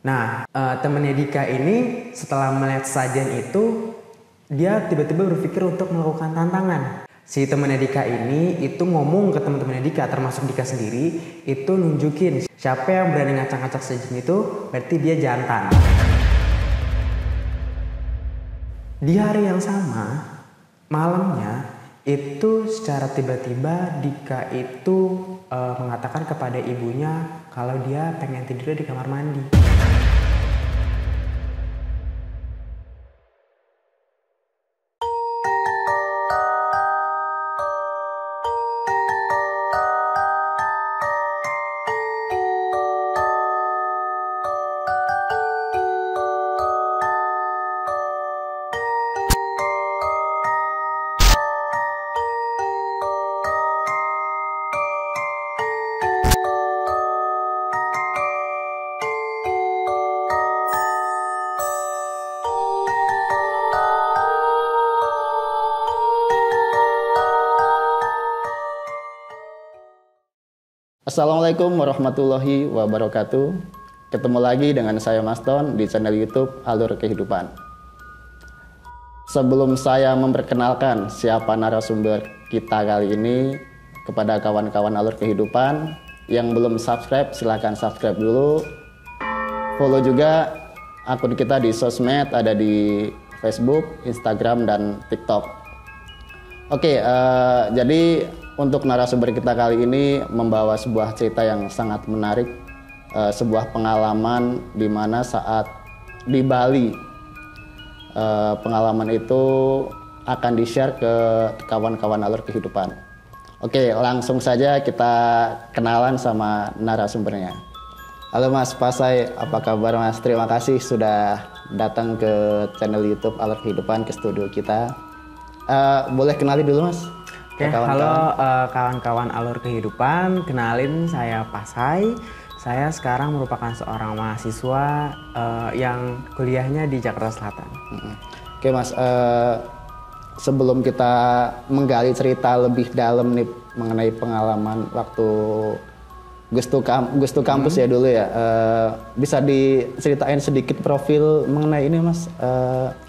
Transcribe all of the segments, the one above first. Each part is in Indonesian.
Nah, temennya Dika ini setelah melihat sajian itu, dia tiba-tiba berpikir untuk melakukan tantangan. Si temennya Dika ini itu ngomong ke teman-temannya Dika, termasuk Dika sendiri, itu nunjukin siapa yang berani ngacak-ngacak sajian itu, berarti dia jantan. Di hari yang sama, malamnya, itu secara tiba-tiba Dika itu mengatakan kepada ibunya kalau dia pengen tidur di kamar mandi. Assalamualaikum warahmatullahi wabarakatuh. Ketemu lagi dengan saya Mas Ton di channel YouTube Alur Kehidupan. Sebelum saya memperkenalkan siapa narasumber kita kali ini kepada kawan-kawan Alur Kehidupan yang belum subscribe, silahkan subscribe dulu. Follow juga akun kita di sosmed, ada di Facebook, Instagram, dan TikTok. Oke, jadi untuk narasumber kita kali ini membawa sebuah cerita yang sangat menarik, sebuah pengalaman di mana saat di Bali, pengalaman itu akan di-share ke kawan-kawan Alur Kehidupan. Oke, langsung saja kita kenalan sama narasumbernya. Halo Mas Pasai, apa kabar Mas? Terima kasih sudah datang ke channel YouTube Alur Kehidupan, ke studio kita. Boleh kenali dulu Mas? Oke, halo kawan-kawan Alur Kehidupan, kenalin saya Pasai. Saya sekarang merupakan seorang mahasiswa yang kuliahnya di Jakarta Selatan. Oke Mas, sebelum kita menggali cerita lebih dalam nih mengenai pengalaman waktu Gustu Kampus ya dulu ya, bisa diceritain sedikit profil mengenai ini Mas?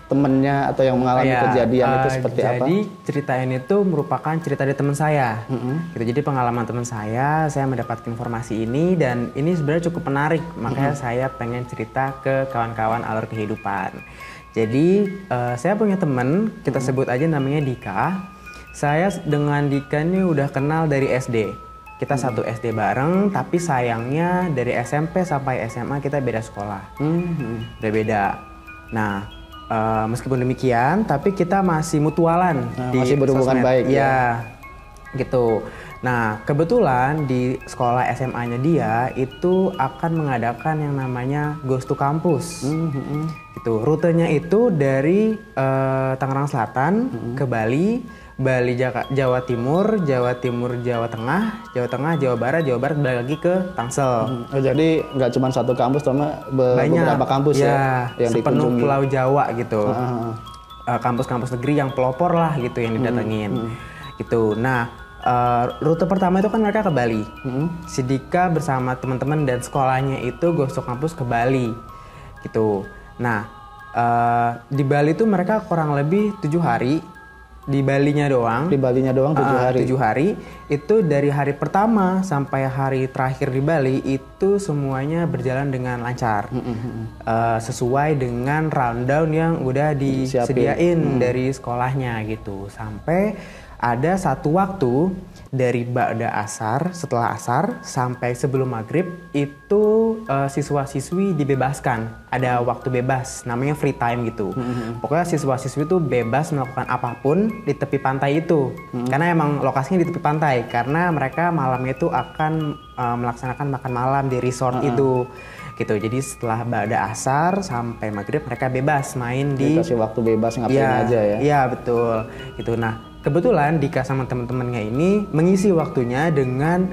Temennya atau yang mengalami kejadian itu seperti apa? Jadi cerita ini tuh merupakan cerita dari teman saya. Gitu. Jadi pengalaman teman saya mendapatkan informasi ini dan ini sebenarnya cukup menarik. Makanya saya pengen cerita ke kawan-kawan Alur Kehidupan. Jadi saya punya teman, kita sebut aja namanya Dika. Saya dengan Dika ini udah kenal dari SD. Kita satu SD bareng, tapi sayangnya dari SMP sampai SMA kita beda sekolah. Beda. Nah, meskipun demikian, tapi kita masih mutualan di masih berhubungan sosmed. baik ya, gitu. Nah, kebetulan di sekolah SMA-nya dia itu akan mengadakan yang namanya Ghost to Campus. Gitu. Rutenya itu dari Tangerang Selatan ke Bali. Jawa Timur, Jawa Tengah, Jawa Barat balik lagi ke Tangsel. Jadi nggak cuma satu kampus, tapi beberapa kampus ya yang sepenuh dikunjungi. Pulau Jawa gitu. Kampus-kampus negeri yang pelopor lah gitu yang didatengin. Gitu. Nah, rute pertama itu kan mereka ke Bali. Si Dika bersama teman-teman dan sekolahnya itu Ghost to Campus ke Bali. Gitu. Nah, di Bali itu mereka kurang lebih 7 hari. Di Balinya doang 7 hari. 7 hari itu dari hari pertama sampai hari terakhir di Bali itu semuanya berjalan dengan lancar. Sesuai dengan rundown yang udah disediain dari sekolahnya gitu. Sampai ada satu waktu dari ba'da asar, setelah asar sampai sebelum maghrib itu siswa-siswi dibebaskan. Ada waktu bebas, namanya free time gitu. Pokoknya siswa-siswi itu bebas melakukan apapun di tepi pantai itu. Karena emang lokasinya di tepi pantai, karena mereka malamnya itu akan melaksanakan makan malam di resort itu. Gitu. Jadi setelah ba'da asar sampai maghrib mereka bebas main dikasih waktu bebas ngapain aja ya. Iya, betul. Gitu. Nah, kebetulan Dika sama teman-temannya ini mengisi waktunya dengan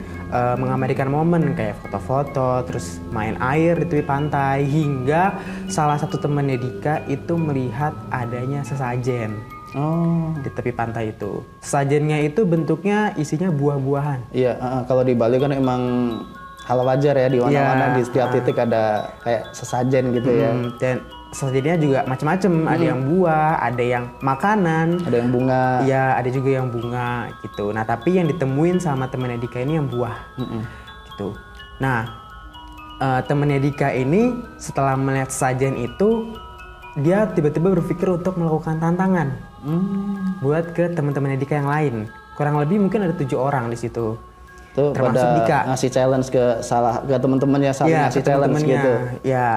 mengabadikan momen kayak foto-foto, terus main air di tepi pantai, hingga salah satu temannya Dika itu melihat adanya sesajen di tepi pantai itu. Sesajennya itu bentuknya isinya buah-buahan. Iya, kalau di Bali kan emang hal wajar ya di mana-mana, Iya, di setiap titik ada kayak sesajen gitu ya. Dan sesajennya juga macam-macam. Ada yang buah, ada yang makanan, Ada yang bunga. iya ada juga yang bunga gitu. Nah tapi yang ditemuin sama temennya Dika ini yang buah gitu. Nah temennya Dika ini setelah melihat sajian itu, dia tiba-tiba berpikir untuk melakukan tantangan buat ke teman-temannya Dika yang lain. Kurang lebih mungkin ada 7 orang di situ. Tuh Termasuk pada Dika. ngasih challenge ke teman-temannya, saling Iya, ngasih ke challenge temen-temennya. gitu. Ya,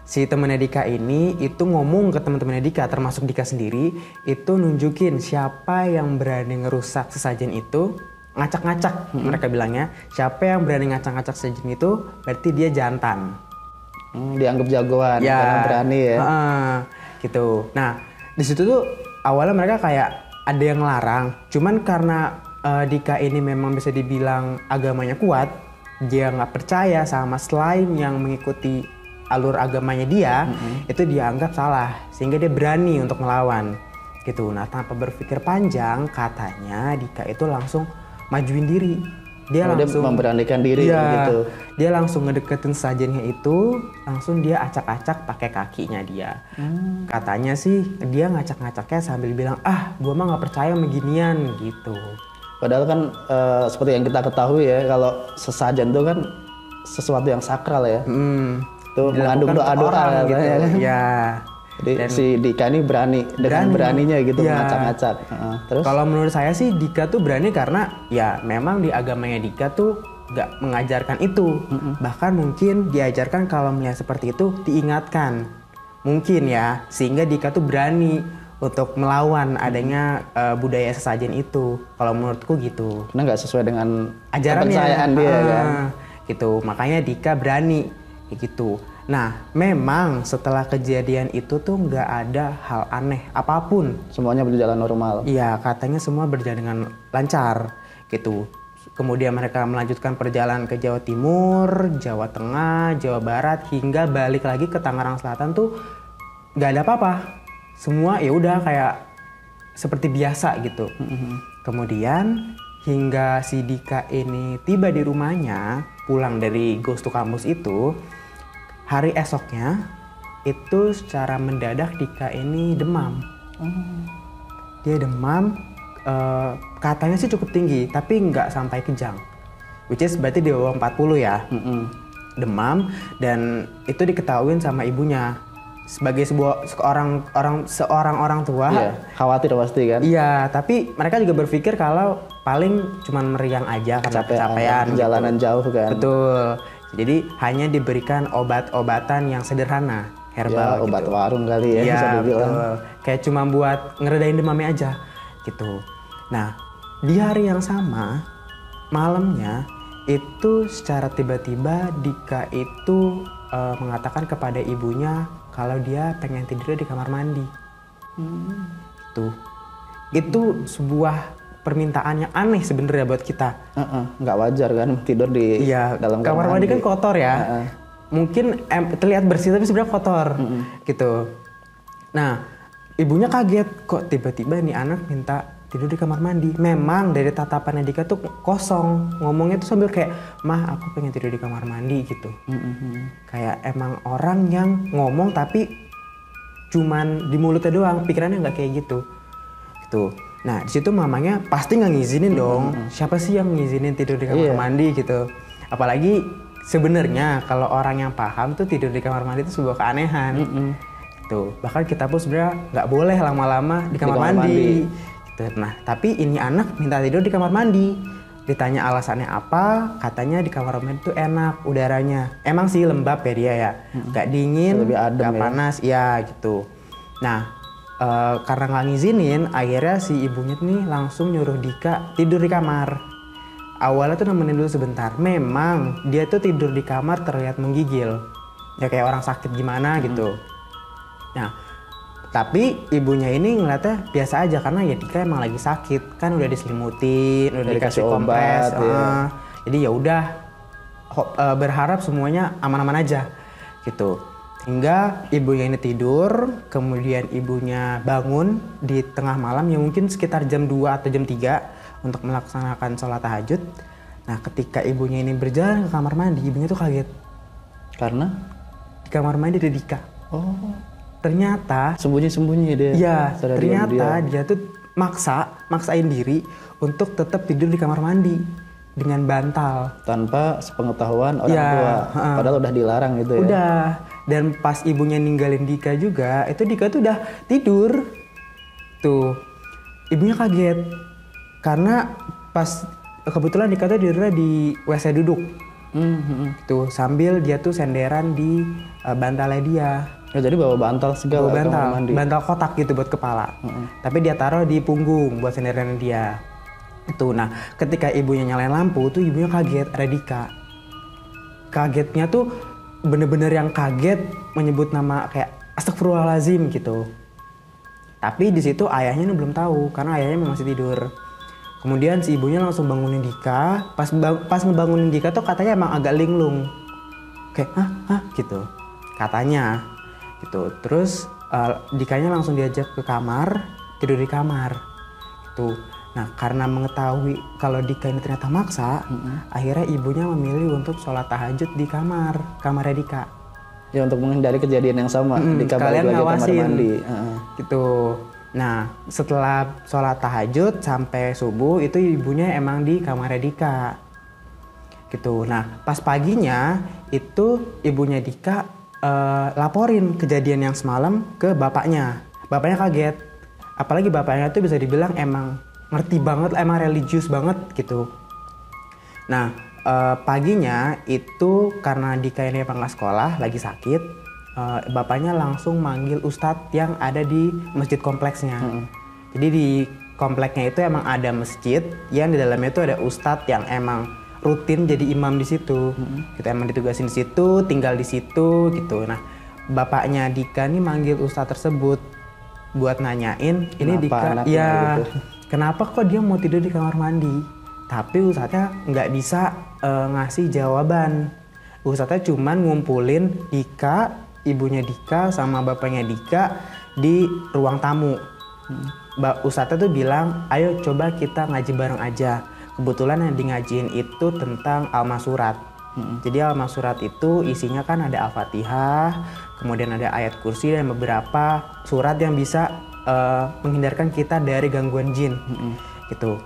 si temennya Dika ini itu ngomong ke teman-temannya Dika, termasuk Dika sendiri, itu nunjukin siapa yang berani ngerusak sesajen itu, ngacak-ngacak mereka bilangnya. Siapa yang berani ngacak-ngacak sesajen itu, berarti dia jantan. Dianggap jagoan karena berani ya. Gitu. Nah, di situ tuh awalnya mereka kayak ada yang larang, cuman karena Dika ini memang bisa dibilang agamanya kuat, dia nggak percaya sama selain yang mengikuti alur agamanya dia, itu dia anggap salah, sehingga dia berani untuk melawan. Gitu. Nah, tanpa berpikir panjang, katanya Dika itu langsung majuin diri. Dia langsung memberanikan diri gitu. Dia langsung ngedeketin sajennya itu, langsung dia acak-acak pakai kakinya dia. Katanya sih dia ngacak-ngacaknya sambil bilang, gua mah nggak percaya sama ginian gitu. Padahal kan seperti yang kita ketahui ya, kalau sesajen itu kan sesuatu yang sakral ya. Itu mengandung doa-doa gitu. Ya. Jadi si Dika ini berani dengan beraninya gitu ngacak-ngacak. Terus kalau menurut saya sih Dika tuh berani karena ya memang di agamanya Dika tuh nggak mengajarkan itu. Bahkan mungkin diajarkan kalau melihat seperti itu diingatkan. Mungkin ya, sehingga Dika tuh berani untuk melawan adanya budaya sesajen itu. Kalau menurutku gitu. karena nggak sesuai dengan Ajarannya. kepercayaan dia kan. Gitu. Makanya Dika berani gitu. Nah, memang setelah kejadian itu tuh nggak ada hal aneh apapun. Semuanya berjalan normal. Iya, katanya semua berjalan dengan lancar gitu. Kemudian mereka melanjutkan perjalanan ke Jawa Timur, Jawa Tengah, Jawa Barat, hingga balik lagi ke Tangerang Selatan tuh nggak ada apa-apa. Semua ya udah kayak seperti biasa gitu. Kemudian hingga si Dika ini tiba di rumahnya, pulang dari Ghost to Campus itu, hari esoknya itu secara mendadak Dika ini demam. Dia demam, katanya sih cukup tinggi, tapi nggak sampai kejang. Which is berarti di bawah 40 ya. Demam, dan itu diketahuin sama ibunya. Sebagai seorang orang tua. Iya, khawatir pasti kan. Iya, tapi mereka juga berpikir kalau paling cuman meriang aja karena kecapean. Perjalanan jauh kan. Betul. Jadi hanya diberikan obat-obatan yang sederhana, herbal Ya, obat gitu. warung kali ya, bisa dibilang. Betul. Kayak cuma buat ngeredain demamnya aja gitu. Nah, di hari yang sama, malamnya itu secara tiba-tiba Dika itu mengatakan kepada ibunya kalau dia pengen tidur di kamar mandi. Tuh. Itu sebuah permintaan yang aneh sebenarnya buat kita. Nggak wajar kan tidur di dalam kamar mandi kan kotor ya. Mungkin terlihat bersih tapi sebenarnya kotor gitu. Nah, ibunya kaget kok tiba-tiba nih anak minta tidur di kamar mandi. Memang dari tatapannya Dika tuh kosong, ngomongnya tuh sambil kayak, "Mah, aku pengen tidur di kamar mandi" gitu. Kayak emang orang yang ngomong tapi cuman di mulutnya doang, pikirannya nggak kayak gitu. Gitu. Nah, di situ mamanya pasti nggak ngizinin dong. Siapa sih yang ngizinin tidur di kamar mandi gitu? Apalagi sebenarnya kalau orang yang paham tuh tidur di kamar mandi itu sebuah keanehan. Tuh, bahkan kita pun sebenarnya nggak boleh lama-lama di kamar mandi. Gitu. Nah, tapi ini anak minta tidur di kamar mandi. Ditanya alasannya apa? Katanya di kamar mandi itu enak udaranya. Emang sih lembab ya dia ya, nggak dingin, nggak panas, ya gitu. Nah. Karena nggak ngizinin, akhirnya si ibunya nih langsung nyuruh Dika tidur di kamar. Awalnya tuh nemenin dulu sebentar. Memang dia tuh tidur di kamar terlihat menggigil, ya kayak orang sakit gimana gitu. Nah, tapi ibunya ini ngeliatnya biasa aja karena ya Dika emang lagi sakit, kan udah diselimutin, udah dikasih kompres. Jadi ya udah berharap semuanya aman-aman aja gitu. Hingga ibunya ini tidur, kemudian ibunya bangun di tengah malam, ya mungkin sekitar jam 2 atau jam 3 untuk melaksanakan sholat tahajud. Nah ketika ibunya ini berjalan ke kamar mandi, ibunya tuh kaget. Karena? Di kamar mandi ada Dika. Oh. Ternyata Sembunyi-sembunyi dia. iya, Secara ternyata diam-diam. dia tuh maksain diri untuk tetap tidur di kamar mandi dengan bantal. Tanpa sepengetahuan orang Ya, tua. Padahal udah dilarang gitu ya. Udah. Dan pas ibunya ninggalin Dika juga, itu Dika tuh udah tidur. Tuh, ibunya kaget. Karena pas kebetulan Dika tuh tidurnya di WC duduk. Tuh, sambil dia tuh senderan di bantalnya dia. Ya, jadi bawa bantal segala Bawa kamar mandi. bantal kotak gitu buat kepala. Tapi dia taruh di punggung buat senderan dia. Itu. Nah, ketika ibunya nyalain lampu tuh ibunya kaget ada Dika. Kagetnya tuh bener-bener yang kaget menyebut nama kayak astagfirullahalazim gitu. Tapi di situ ayahnya belum tahu karena ayahnya masih tidur. Kemudian si ibunya langsung bangunin Dika. Pas ngebangunin Dika tuh katanya emang agak linglung. Kayak hah gitu. Katanya gitu. Terus Dikanya langsung diajak ke kamar, tidur di kamar. Gitu. Nah, karena mengetahui kalau Dika ini ternyata maksa, akhirnya ibunya memilih untuk sholat tahajud di kamarnya Dika. Ya, untuk menghindari kejadian yang sama di kamar kalian lagi kamar ngawasin. mandi. Gitu. Nah, setelah sholat tahajud sampai subuh itu ibunya emang di kamarnya Dika. Gitu. Nah, pas paginya itu ibunya Dika laporin kejadian yang semalam ke bapaknya. Bapaknya kaget. Apalagi bapaknya tuh bisa dibilang emang ngerti banget, emang religius banget gitu. Nah, paginya itu karena Dika ini emang nggak sekolah, lagi sakit, bapaknya langsung manggil ustadz yang ada di masjid kompleksnya. Jadi di kompleknya itu emang ada masjid yang di dalamnya itu ada ustadz yang emang rutin jadi imam di situ. Kita emang ditugasin di situ, tinggal di situ gitu. Nah, bapaknya Dika nih manggil ustadz tersebut buat nanyain ini Dika, ya gitu. Kenapa kok dia mau tidur di kamar mandi? Tapi ustadznya nggak bisa ngasih jawaban. Ustadznya cuman ngumpulin Dika, ibunya Dika sama bapaknya Dika di ruang tamu. Ustadznya tuh bilang, ayo coba kita ngaji bareng aja. Kebetulan yang di ngajiin itu tentang Al-Masurat. Jadi Al-Masurat itu isinya kan ada Al-Fatihah, kemudian ada ayat kursi dan beberapa surat yang bisa menghindarkan kita dari gangguan jin. Gitu.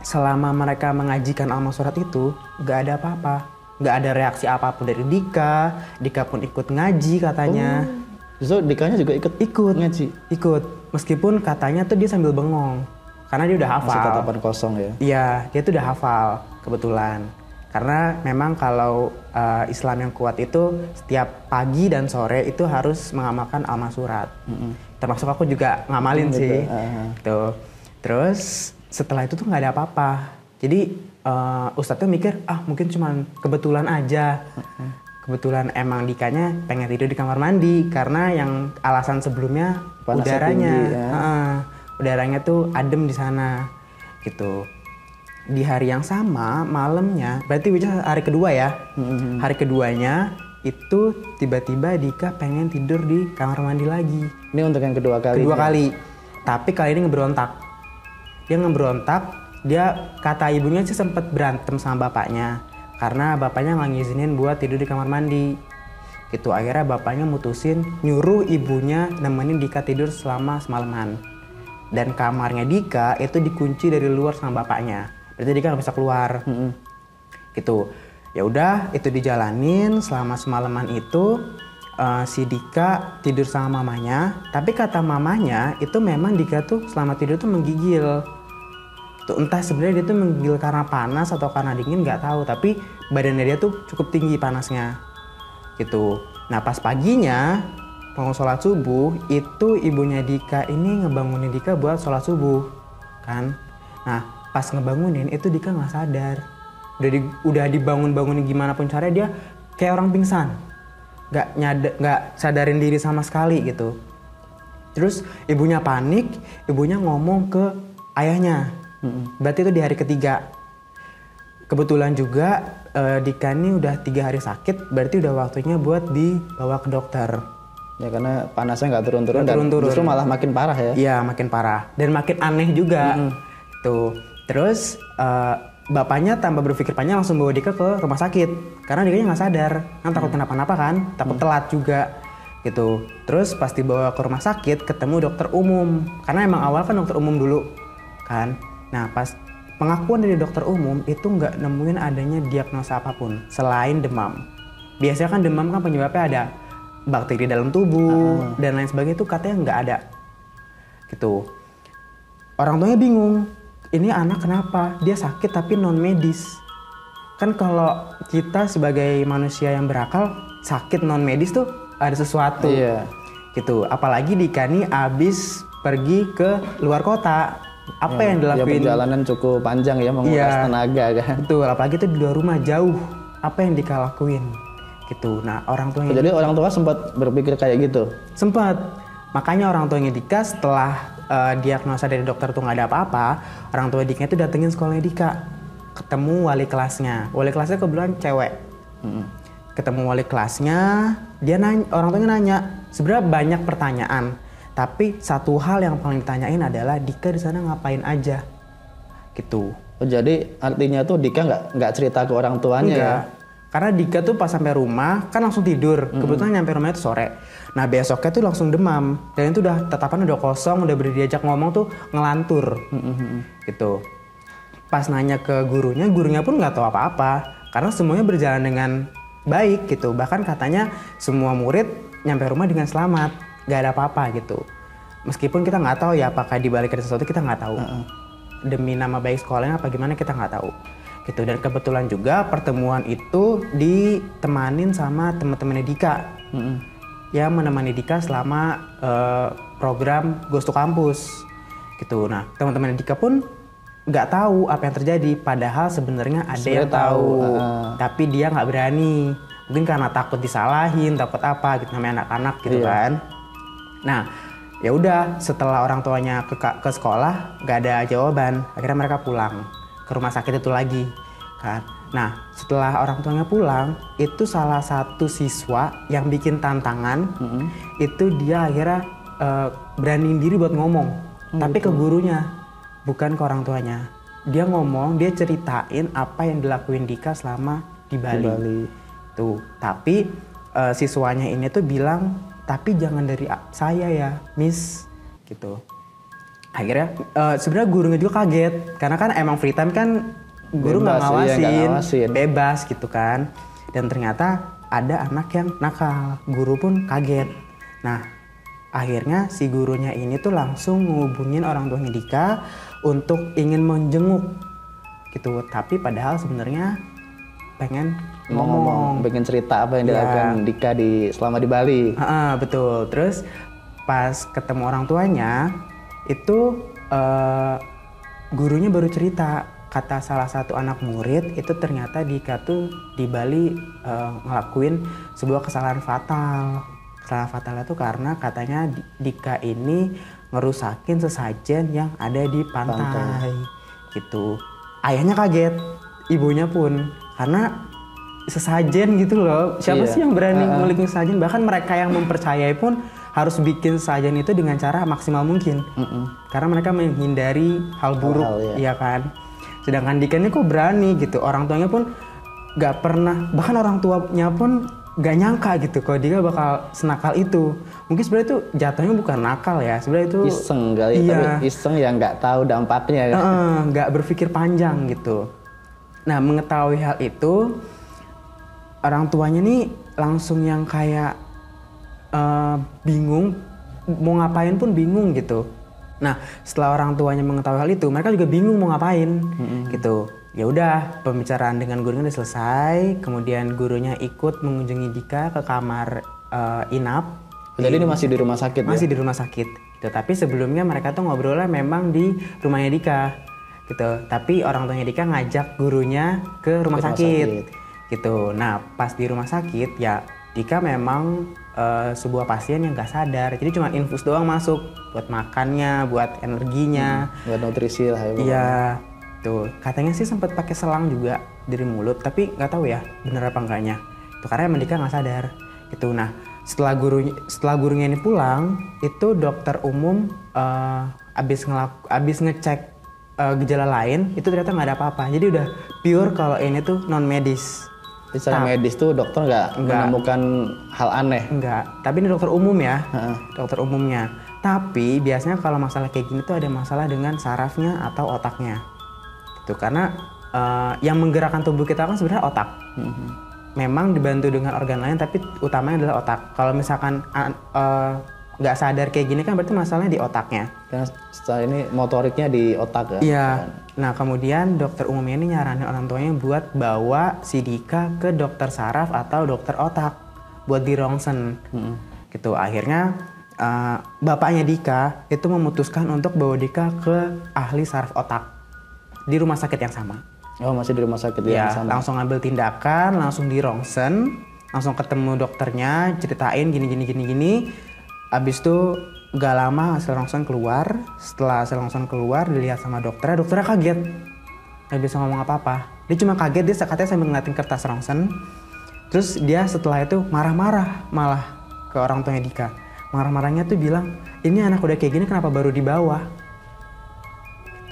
Selama mereka mengajikan Al-Masurat itu nggak ada apa-apa, nggak ada reaksi apapun dari Dika. Dika pun ikut ngaji katanya. Justru Dikanya juga ikut ngaji. Ikut, meskipun katanya tuh dia sambil bengong karena dia udah hafal. Masih tatapan kosong ya? Iya, dia tuh udah hafal kebetulan. Karena memang kalau Islam yang kuat itu setiap pagi dan sore itu harus mengamalkan Al-Masurat. Termasuk aku juga ngamalin sih. Gitu. Terus setelah itu tuh nggak ada apa-apa. Jadi ustadznya mikir, mungkin cuman kebetulan aja. Kebetulan emang Dikanya pengen tidur di kamar mandi karena yang alasan sebelumnya Panasnya udaranya. tinggi, ya. Udaranya tuh adem di sana. Gitu. Di hari yang sama malamnya, berarti hari kedua ya. Hari keduanya itu tiba-tiba Dika pengen tidur di kamar mandi lagi. Ini untuk yang kedua kali. Kedua kali. Tapi kali ini ngeberontak. Dia ngeberontak, dia kata ibunya sih sempat berantem sama bapaknya. Karena bapaknya nggak ngizinin buat tidur di kamar mandi. Gitu, akhirnya bapaknya mutusin nyuruh ibunya nemenin Dika tidur selama semalaman. Dan kamarnya Dika itu dikunci dari luar sama bapaknya. Berarti Dika nggak bisa keluar. Gitu. Ya udah, itu dijalanin selama semalaman itu. Si Dika tidur sama mamanya, tapi kata mamanya itu memang Dika tuh selama tidur tuh menggigil. Tuh, entah sebenarnya dia tuh menggigil karena panas atau karena dingin nggak tahu, tapi badannya dia tuh cukup tinggi panasnya. Gitu. Nah pas paginya mau sholat subuh itu ibunya Dika ini ngebangunin Dika buat sholat subuh kan. Nah pas ngebangunin itu Dika nggak sadar. Udah dibangun-bangunin gimana pun caranya dia kayak orang pingsan. Nggak sadarin diri sama sekali gitu. Terus ibunya panik, ibunya ngomong ke ayahnya. Berarti itu di hari ketiga. Kebetulan juga Dika ini udah 3 hari sakit, berarti udah waktunya buat dibawa ke dokter. Ya karena panasnya nggak turun-turun dan turun-turun. justru malah makin parah ya. Iya makin parah dan makin aneh juga. Tuh. Terus bapaknya tanpa berpikir panjang langsung bawa Dika ke rumah sakit karena Dikanya nggak sadar, kan takut kenapa-napa kan, takut telat juga gitu. Terus pas dibawa ke rumah sakit ketemu dokter umum, karena emang awal kan dokter umum dulu kan. Nah pas pengakuan dari dokter umum itu nggak nemuin adanya diagnosa apapun selain demam. Biasanya kan demam kan penyebabnya ada bakteri dalam tubuh dan lain sebagainya, itu katanya nggak ada gitu. Orang tuanya bingung, ini anak kenapa? Dia sakit tapi non medis. Kan kalau kita sebagai manusia yang berakal, sakit non medis tuh ada sesuatu. Iya. Gitu. Apalagi Dika nih abis pergi ke luar kota. Apa yang Ya dilakuin? perjalanan cukup panjang ya, menguras tenaga kan. Betul, apalagi itu di luar rumah jauh. Apa yang Dika lakuin? Gitu. Nah, orang tuanya Jadi orang tua sempat berpikir kayak gitu. sempat. Makanya orang tuanya Dika setelah diagnosa dari dokter tuh nggak ada apa-apa, orang tua Dika itu datengin sekolahnya Dika, ketemu wali kelasnya. Wali kelasnya kebetulan cewek. Ketemu wali kelasnya, dia nanya, orang tuanya nanya, sebenarnya banyak pertanyaan, tapi satu hal yang paling ditanyain adalah Dika di sana ngapain aja, gitu. Oh, jadi artinya tuh Dika nggak cerita ke orang tuanya ya? Karena Dika tuh pas sampai rumah kan langsung tidur. Kebetulan nyampe rumahnya tuh sore. Nah besoknya tuh langsung demam. Dan itu udah tatapan udah kosong, udah diajak ngomong tuh ngelantur. Gitu. Pas nanya ke gurunya pun nggak tahu apa-apa. Karena semuanya berjalan dengan baik gitu. Bahkan katanya semua murid nyampe rumah dengan selamat. Gak ada apa-apa gitu. Meskipun kita nggak tahu ya apakah dibalik ada sesuatu, kita nggak tahu. Demi nama baik sekolahnya apa gimana kita nggak tahu. Gitu. Dan kebetulan juga pertemuan itu ditemanin sama teman-temannya Dika yang menemani Dika selama program Ghost to Campus gitu. Nah teman-teman Dika pun nggak tahu apa yang terjadi, padahal sebenarnya ada yang tahu, tapi dia nggak berani, mungkin karena takut disalahin, takut apa gitu, namanya anak-anak gitu kan. Nah ya udah, setelah orang tuanya ke sekolah nggak ada jawaban, akhirnya mereka pulang ke rumah sakit itu lagi kan. Nah setelah orang tuanya pulang, itu salah satu siswa yang bikin tantangan itu dia akhirnya beraniin diri buat ngomong, tapi ke gurunya, bukan ke orang tuanya. Dia ngomong, dia ceritain apa yang dilakuin Dika selama di Bali. Tuh, tapi siswanya ini tuh bilang, tapi jangan dari saya ya Miss gitu. Akhirnya sebenarnya gurunya juga kaget karena kan emang free time kan guru nggak ngawasin, bebas gitu kan. Dan ternyata ada anak yang nakal, guru pun kaget. Nah akhirnya si gurunya ini tuh langsung menghubungin orang tuanya Dika untuk ingin menjenguk gitu. Tapi padahal sebenarnya pengen ngomong, pengen cerita apa yang dilakukan Dika selama di Bali. Betul. Terus pas ketemu orang tuanya itu gurunya baru cerita, kata salah satu anak murid itu ternyata Dika tuh di Bali ngelakuin sebuah kesalahan fatal. Kesalahan fatalnya tuh karena katanya Dika ini ngerusakin sesajen yang ada di pantai. Gitu. Ayahnya kaget, ibunya pun, karena sesajen gitu loh. Siapa sih yang berani ngulik sesajen? Bahkan mereka yang mempercayai pun harus bikin sesajen itu dengan cara maksimal mungkin. Karena mereka menghindari hal buruk, iya kan. Sedangkan Dika ini kok berani gitu. Orang tuanya pun gak pernah, bahkan orang tuanya pun gak nyangka gitu kalau Dika bakal senakal itu. Mungkin sebenarnya itu jatuhnya bukan nakal ya, sebenarnya itu iseng kali, tapi iseng yang nggak tahu dampaknya kan. Nggak berpikir panjang gitu. Nah mengetahui hal itu, orang tuanya nih langsung yang kayak bingung, mau ngapain pun bingung gitu. Nah setelah orang tuanya mengetahui hal itu, mereka juga bingung mau ngapain gitu. Ya udah, pembicaraan dengan gurunya udah selesai. Kemudian gurunya ikut mengunjungi Dika ke kamar inap. Jadi ini masih di rumah sakit? Masih di rumah sakit. Gitu. Tapi sebelumnya mereka tuh ngobrolnya memang di rumahnya Dika. Gitu. Tapi orang tuanya Dika ngajak gurunya ke rumah sakit. Gitu. Nah pas di rumah sakit ya Dika memang sebuah pasien yang gak sadar. Jadi cuma infus doang masuk buat makannya, buat energinya, buat nutrisi lah ya. Iya. Tuh, katanya sih sempat pakai selang juga dari mulut, tapi nggak tahu ya bener apa enggaknya. Itu karena emang Dika nggak sadar. Gitu. Nah, setelah gurunya ini pulang, itu dokter umum abis ngecek gejala lain itu ternyata nggak ada apa-apa. Jadi udah pure kalau ini tuh non medis. Secara medis tuh dokter nggak menemukan hal aneh. Enggak, tapi ini dokter umum ya, dokter umumnya. Tapi biasanya kalau masalah kayak gini tuh ada masalah dengan sarafnya atau otaknya. Itu karena yang menggerakkan tubuh kita kan sebenarnya otak. Memang dibantu dengan organ lain, tapi utamanya adalah otak. Kalau misalkan nggak sadar kayak gini kan berarti masalahnya di otaknya. Karena setelah ini motoriknya di otak ya. Iya. Nah kemudian dokter umumnya ini nyaranin orang tuanya buat bawa si Dika ke dokter saraf atau dokter otak buat di rongsen. Gitu. Akhirnya bapaknya Dika itu memutuskan untuk bawa Dika ke ahli saraf otak di rumah sakit yang sama. Oh masih di rumah sakit yang sama. Langsung ngambil tindakan, langsung di rongsen, langsung ketemu dokternya, ceritain gini. Abis itu gak lama hasil rongsen keluar. Setelah hasil rongsen keluar dilihat sama dokternya kaget. Gak bisa ngomong apa-apa. Dia cuma kaget, dia katanya sambil ngeliatin kertas rongsen. Terus dia setelah itu marah-marah malah ke orang tuanya Dika. Marah-marahnya tuh bilang, ini anak udah kayak gini kenapa baru dibawa?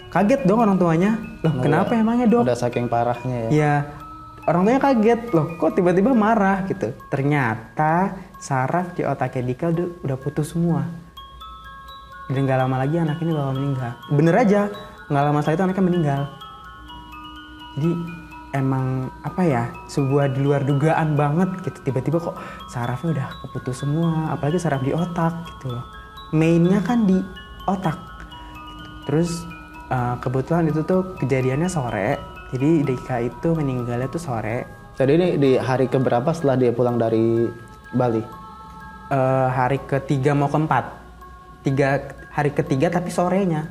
Kaget dong orang tuanya. Loh kenapa emangnya dok? Udah saking parahnya ya. Ya orang tuanya kaget. Loh kok tiba-tiba marah gitu. Ternyata saraf di otaknya Dika udah putus semua. Dan gak lama lagi anak ini bakal meninggal. Bener aja, gak lama setelah itu anaknya meninggal. Jadi emang apa ya, sebuah di luar dugaan banget gitu. Tiba-tiba kok sarafnya udah keputus semua. Apalagi saraf di otak gitu loh. Mainnya kan di otak. Terus kebetulan itu tuh kejadiannya sore, jadi Dika itu meninggalnya tuh sore. Jadi ini di hari keberapa setelah dia pulang dari Bali? Hari ketiga mau keempat. Hari ketiga tapi sorenya.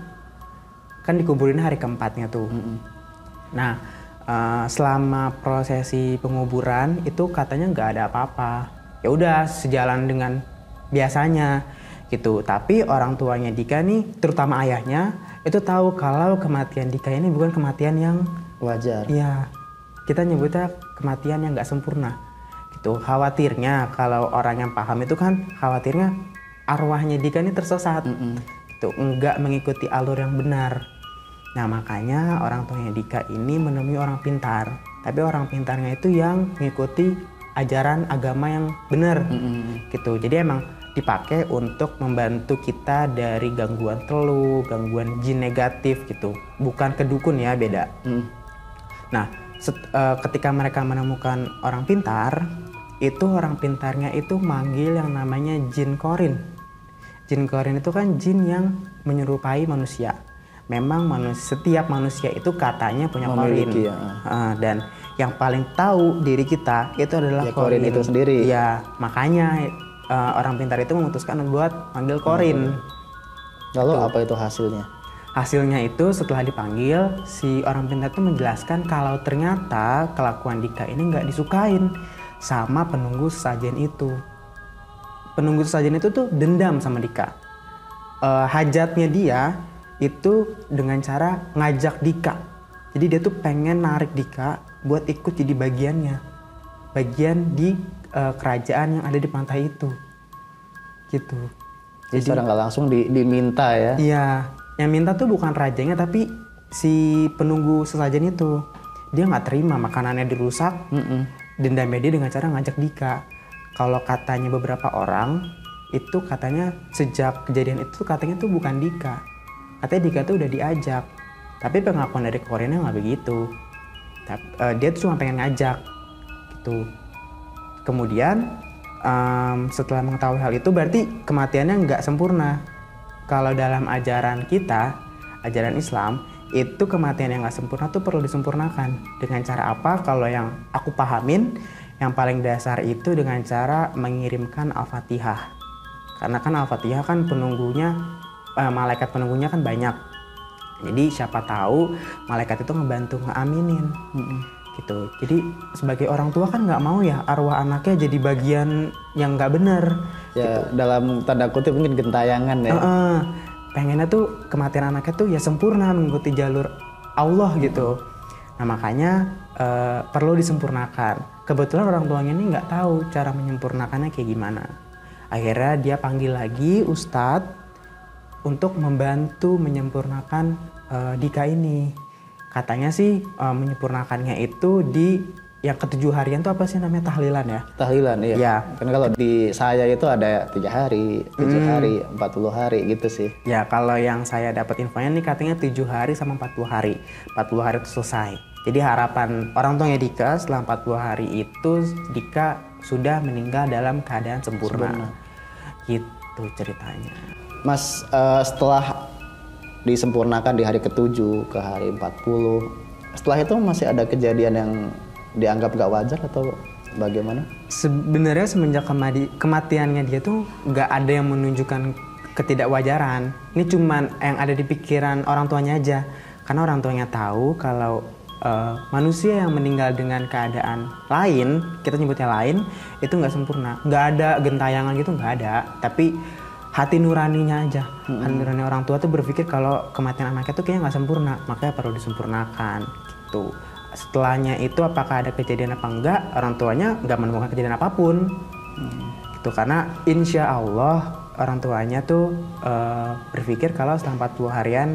Kan dikuburinnya hari keempatnya tuh. Nah selama prosesi penguburan itu katanya nggak ada apa-apa. Ya udah sejalan dengan biasanya gitu. Tapi orang tuanya Dika nih, terutama ayahnya, itu tahu kalau kematian Dika ini bukan kematian yang wajar. Iya, kita nyebutnya kematian yang nggak sempurna. Gitu. Khawatirnya kalau orang yang paham itu kan khawatirnya arwahnya Dika ini tersesat, gitu, nggak mengikuti alur yang benar. Nah makanya orang tuanya Dika ini menemui orang pintar. Tapi orang pintarnya itu yang mengikuti ajaran agama yang benar, gitu. Jadi emang dipakai untuk membantu kita dari gangguan teluh, gangguan jin negatif gitu. Bukan ke dukun ya, beda. Nah, ketika mereka menemukan orang pintar, itu orang pintarnya itu manggil yang namanya jin korin. Jin korin itu kan jin yang menyerupai manusia. Memang setiap manusia itu katanya punya korin. Ya. Dan yang paling tahu diri kita itu adalah ya, korin itu sendiri. Ya, makanya orang pintar itu memutuskan buat manggil korin. Lalu apa itu hasilnya? Hasilnya itu setelah dipanggil, si orang pintar itu menjelaskan kalau ternyata kelakuan Dika ini nggak disukain sama penunggu sesajen itu. Penunggu sesajen itu tuh dendam sama Dika. Hajatnya dia itu dengan cara ngajak Dika. Jadi dia tuh pengen narik Dika buat ikut jadi bagian di kerajaan yang ada di pantai itu, gitu. Jadi secara nggak langsung diminta ya? Iya, yang minta tuh bukan rajanya tapi si penunggu sesajen itu. Dia nggak terima makanannya dirusak, dendamnya dia dengan cara ngajak Dika. Kalau katanya beberapa orang itu katanya sejak kejadian itu katanya tuh bukan Dika. Katanya Dika tuh udah diajak, tapi pengakuan dari korinnya nggak begitu. Dia tuh cuma pengen ngajak, gitu. Kemudian setelah mengetahui hal itu berarti kematiannya nggak sempurna. Kalau dalam ajaran kita, ajaran Islam, itu kematian yang nggak sempurna tuh perlu disempurnakan. Dengan cara apa? Kalau yang aku pahamin, yang paling dasar itu dengan cara mengirimkan Al-Fatihah. Karena kan Al-Fatihah kan penunggunya, malaikat penunggunya kan banyak. Jadi siapa tahu malaikat itu ngebantu ngeaminin. Gitu. Jadi sebagai orang tua kan nggak mau ya arwah anaknya jadi bagian yang nggak benar. Ya gitu. dalam tanda kutip mungkin gentayangan ya. Pengennya tuh kematian anaknya tuh ya sempurna mengikuti jalur Allah gitu. Nah makanya perlu disempurnakan. Kebetulan orang tuanya ini nggak tahu cara menyempurnakannya kayak gimana. Akhirnya dia panggil lagi ustadz untuk membantu menyempurnakan Dika ini. Katanya sih menyempurnakannya itu di yang ke-7 harian tuh apa sih namanya, tahlilan ya? Tahlilan, iya. Ya. Kan kalau di saya itu ada 3 hari, 7 hari, 40 hari gitu sih. Ya, kalau yang saya dapat infonya nih katanya 7 hari sama 40 hari. 40 hari itu selesai. Jadi harapan orang tuanya Dika setelah 40 hari itu Dika sudah meninggal dalam keadaan sempurna. Gitu ceritanya. Mas, setelah disempurnakan di hari ke-7 ke hari 40, setelah itu masih ada kejadian yang dianggap gak wajar atau bagaimana? Sebenarnya semenjak kematiannya dia tuh nggak ada yang menunjukkan ketidakwajaran. Ini cuman yang ada di pikiran orang tuanya aja. Karena orang tuanya tahu kalau manusia yang meninggal dengan keadaan lain, kita nyebutnya lain, itu nggak sempurna. Nggak ada gentayangan gitu, nggak ada. Tapi hati nuraninya aja. Hati nurani orang tua tuh berpikir kalau kematian anaknya tuh kayaknya nggak sempurna, makanya perlu disempurnakan gitu. Setelahnya itu apakah ada kejadian apa enggak, orang tuanya nggak menemukan kejadian apapun. Gitu, karena insya Allah orang tuanya tuh berpikir kalau setelah 40 harian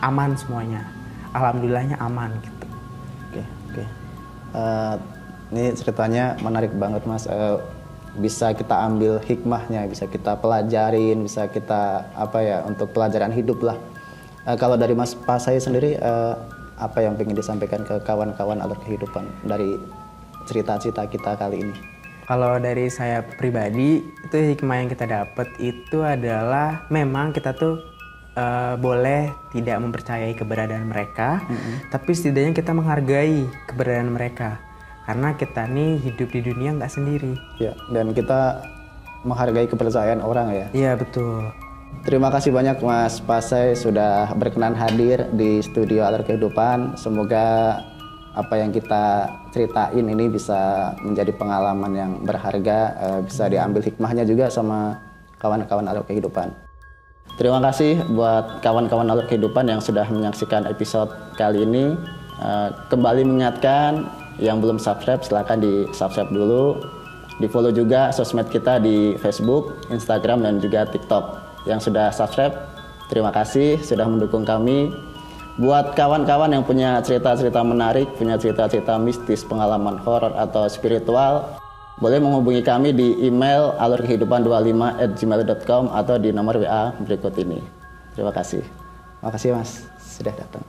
aman semuanya. Alhamdulillahnya aman gitu. Oke. Ini ceritanya menarik banget Mas. Bisa kita ambil hikmahnya, bisa kita pelajarin, bisa kita untuk pelajaran hidup lah. Kalau dari Mas Pasai sendiri, apa yang ingin disampaikan ke kawan-kawan alur kehidupan dari cerita-cerita kita kali ini? Kalau dari saya pribadi, itu hikmah yang kita dapat itu adalah memang kita tuh boleh tidak mempercayai keberadaan mereka, tapi setidaknya kita menghargai keberadaan mereka. Karena kita nih hidup di dunia nggak sendiri. Ya, dan kita menghargai kepercayaan orang ya. Iya, betul. Terima kasih banyak Mas Pasai sudah berkenan hadir di studio Alur Kehidupan. Semoga apa yang kita ceritain ini bisa menjadi pengalaman yang berharga, bisa diambil hikmahnya juga sama kawan-kawan Alur Kehidupan. Terima kasih buat kawan-kawan Alur Kehidupan yang sudah menyaksikan episode kali ini. Kembali mengingatkan yang belum subscribe silahkan di subscribe dulu. Di follow juga sosmed kita di Facebook, Instagram, dan juga TikTok. Yang sudah subscribe, terima kasih sudah mendukung kami. Buat kawan-kawan yang punya cerita-cerita menarik, punya cerita-cerita mistis, pengalaman horor atau spiritual, boleh menghubungi kami di email alurkehidupan25@gmail.com atau di nomor WA berikut ini. Terima kasih. Makasih Mas sudah datang.